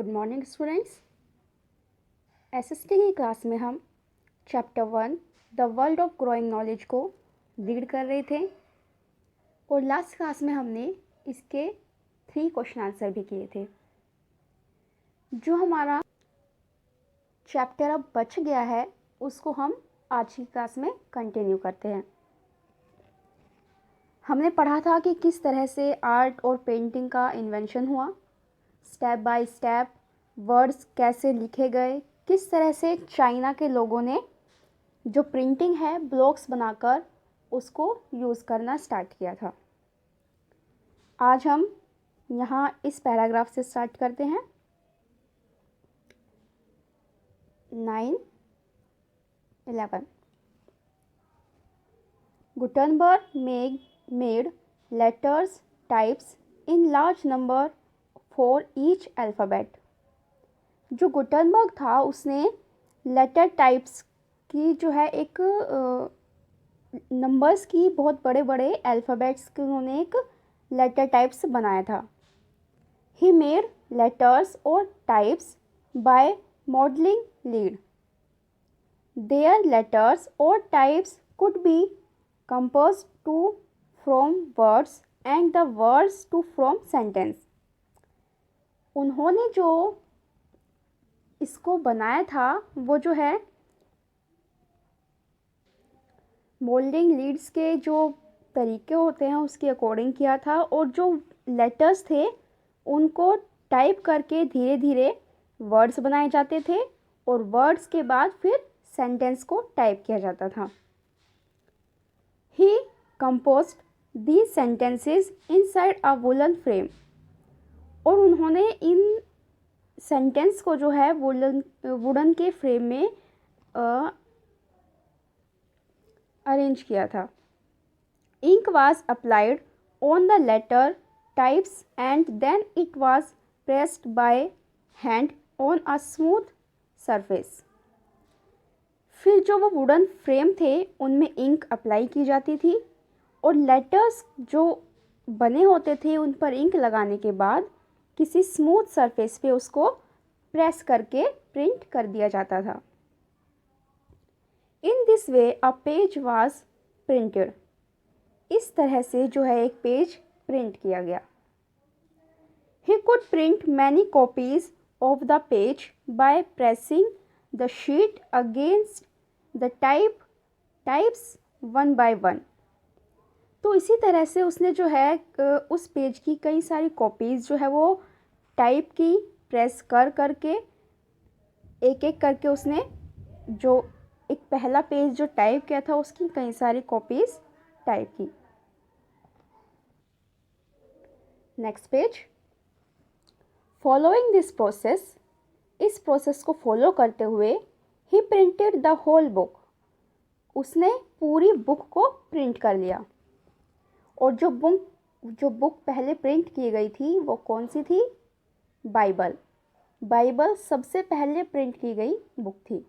Good morning students. SST की class में हम chapter 1 the world of growing knowledge को रीड कर रहे थे और लास्ट क्लास में हमने इसके 3 क्वेश्चन आंसर भी किए थे। जो हमारा चैप्टर अब बच गया है उसको हम आज की क्लास में कंटिन्यू करते हैं। हमने पढ़ा था कि किस तरह से आर्ट और पेंटिंग का इन्वेंशन हुआ, स्टेप बाय स्टेप वर्ड्स कैसे लिखे गए, किस तरह से चाइना के लोगों ने जो प्रिंटिंग है ब्लॉक्स बनाकर उसको यूज़ करना स्टार्ट किया था। आज हम यहाँ इस पैराग्राफ से स्टार्ट करते हैं। 9-11 Gutenberg made letters types in large number for each alphabet. जो गुटेनबर्ग था उसने लेटर टाइप्स की जो है एक नंबर्स की बहुत बड़े बड़े अल्फ़ाबेट्स के उन्होंने एक लेटर टाइप्स बनाया था। ही मेड लेटर्स और types by modelling lead. Their letters और types could be composed to from words and the words to from sentence। उन्होंने जो इसको बनाया था वो जो है मोल्डिंग लीड्स के जो तरीके होते हैं उसके अकॉर्डिंग किया था और जो लेटर्स थे उनको टाइप करके धीरे धीरे वर्ड्स बनाए जाते थे और वर्ड्स के बाद फिर सेंटेंस को टाइप किया जाता था। He composed these sentences inside a woolen frame। और उन्होंने इन सेंटेंस को जो है वुडन के फ्रेम में अरेंज किया था। Ink was applied on the letter types and then it was pressed by hand on a smooth surface। फिर जो वो वुडन फ्रेम थे उनमें इंक अप्लाई की जाती थी और लेटर्स जो बने होते थे उन पर इंक लगाने के बाद किसी स्मूथ सरफेस पे उसको प्रेस करके प्रिंट कर दिया जाता था। In this way a page was printed. इस तरह से जो है एक पेज प्रिंट किया गया। He could print many copies of the page by pressing the sheet against the types one by one. तो इसी तरह से उसने जो है उस पेज की कई सारी कॉपीज़ जो है वो टाइप की, प्रेस कर करके एक एक करके उसने जो एक पहला पेज जो टाइप किया था उसकी कई सारी कॉपीज़ टाइप की। Next page. Following this process, इस प्रोसेस को फॉलो करते हुए ही प्रिंटेड द होल बुक। उसने पूरी बुक को प्रिंट कर लिया। और जो बुक पहले प्रिंट की गई थी वो कौन सी थी? बाइबल। बाइबल सबसे पहले प्रिंट की गई बुक थी।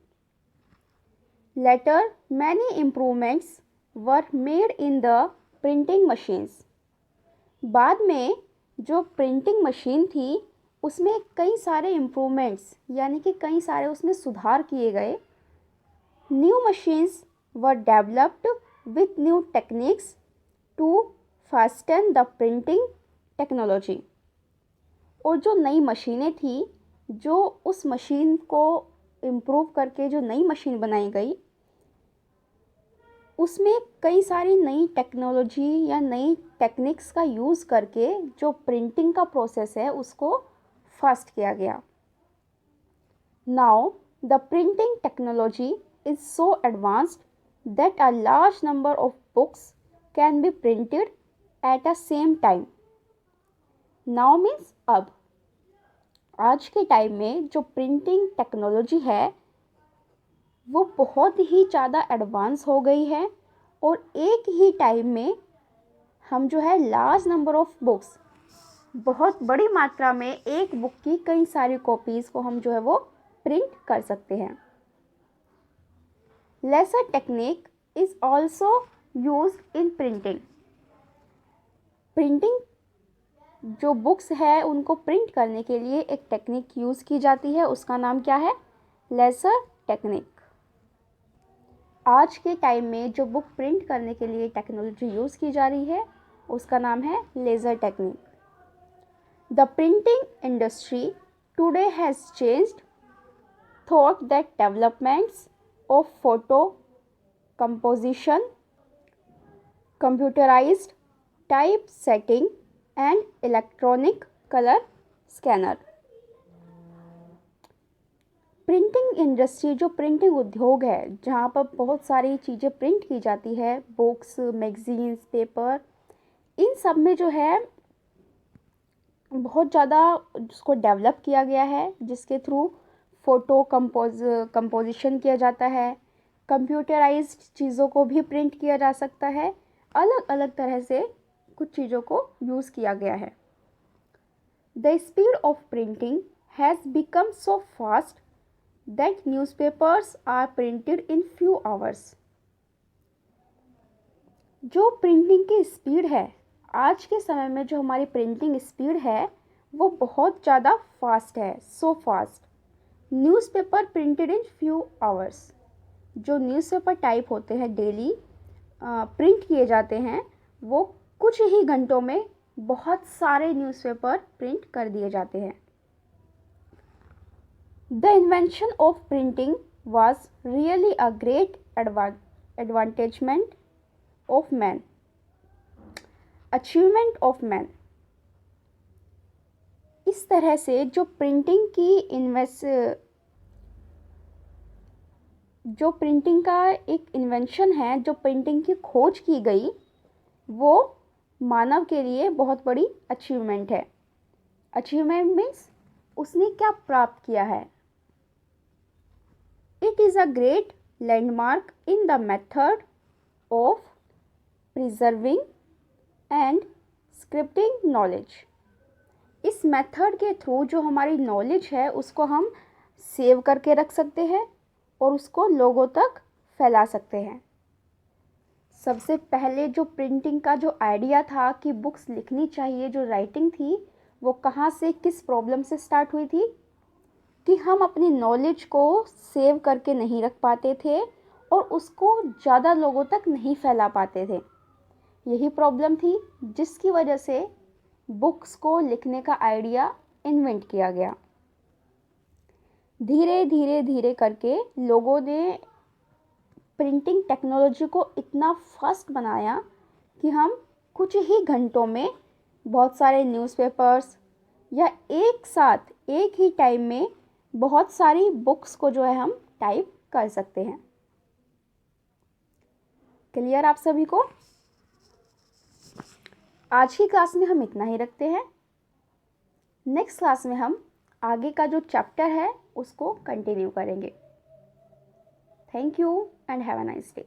Later many improvements were made in the printing machines. बाद में जो प्रिंटिंग मशीन थी उसमें कई सारे इम्प्रूवमेंट्स यानी कि कई सारे उसमें सुधार किए गए। New machines were developed with new techniques to fasten the printing technology. और जो नई मशीनें थी, जो उस मशीन को इम्प्रूव करके जो नई मशीन बनाई गई उसमें कई सारी नई टेक्नोलॉजी या नई टेक्निक्स का यूज़ करके जो प्रिंटिंग का प्रोसेस है उसको फास्ट किया गया। Now the printing technology is so advanced that a large number of books can be printed at a same time. Now means अब। आज के टाइम में जो प्रिंटिंग टेक्नोलॉजी है वो बहुत ही ज़्यादा एडवांस हो गई है और एक ही टाइम में हम जो है लार्ज नंबर ऑफ बुक्स, बहुत बड़ी मात्रा में एक बुक की कई सारी कॉपीज़ को हम जो है वो प्रिंट कर सकते हैं। Laser technique is also used in printing. Printing जो बुक्स है उनको प्रिंट करने के लिए एक टेक्निक यूज़ की जाती है, उसका नाम क्या है? Laser technique. आज के टाइम में जो बुक प्रिंट करने के लिए टेक्नोलॉजी यूज़ की जा रही है उसका नाम है laser technique. The printing industry today has changed thought that developments of photo composition, computerized typesetting and electronic color scanner। Printing industry, जो प्रिंटिंग उद्योग है जहाँ पर बहुत सारी चीज़ें प्रिंट की जाती है, बुक्स, मैगजीन्स, पेपर, इन सब में जो है बहुत ज़्यादा उसको डेवलप किया गया है, जिसके थ्रू फ़ोटो कंपोजिशन किया जाता है, कंप्यूटराइज्ड चीज़ों को भी प्रिंट किया जा सकता है, अलग अलग तरह से कुछ चीज़ों को यूज़ किया गया है। The speed of printing has become so fast that newspapers are printed in few hours. जो प्रिंटिंग की स्पीड है, आज के समय में जो हमारी प्रिंटिंग स्पीड है वो बहुत ज़्यादा फास्ट है, so fast. Newspaper printed in few hours, जो न्यूज़पेपर टाइप होते हैं डेली प्रिंट किए जाते हैं, वो कुछ ही घंटों में बहुत सारे न्यूज़पेपर प्रिंट कर दिए जाते हैं। The invention of printing was really a great advancement of man, achievement of man. इस तरह से जो प्रिंटिंग का एक इन्वेंशन है, जो प्रिंटिंग की खोज की गई, वो मानव के लिए बहुत बड़ी अचीवमेंट है। अचीवमेंट मीन्स उसने क्या प्राप्त किया है। It is a great landmark in the method of preserving and scripting knowledge. इस मेथड के थ्रू जो हमारी नॉलेज है उसको हम सेव करके रख सकते हैं और उसको लोगों तक फैला सकते हैं। सबसे पहले जो प्रिंटिंग का जो आइडिया था कि बुक्स लिखनी चाहिए, जो राइटिंग थी, वो कहाँ से, किस प्रॉब्लम से स्टार्ट हुई थी कि हम अपनी नॉलेज को सेव करके नहीं रख पाते थे और उसको ज़्यादा लोगों तक नहीं फैला पाते थे। यही प्रॉब्लम थी जिसकी वजह से बुक्स को लिखने का आइडिया इन्वेंट किया गया। धीरे धीरे धीरे करके लोगों ने प्रिंटिंग टेक्नोलॉजी को इतना फास्ट बनाया कि हम कुछ ही घंटों में बहुत सारे न्यूज़पेपर्स या एक साथ एक ही टाइम में बहुत सारी बुक्स को जो है हम टाइप कर सकते हैं। क्लियर आप सभी को? आज की क्लास में हम इतना ही रखते हैं। नेक्स्ट क्लास में हम आगे का जो चैप्टर है उसको कंटिन्यू करेंगे। Thank you and have a nice day.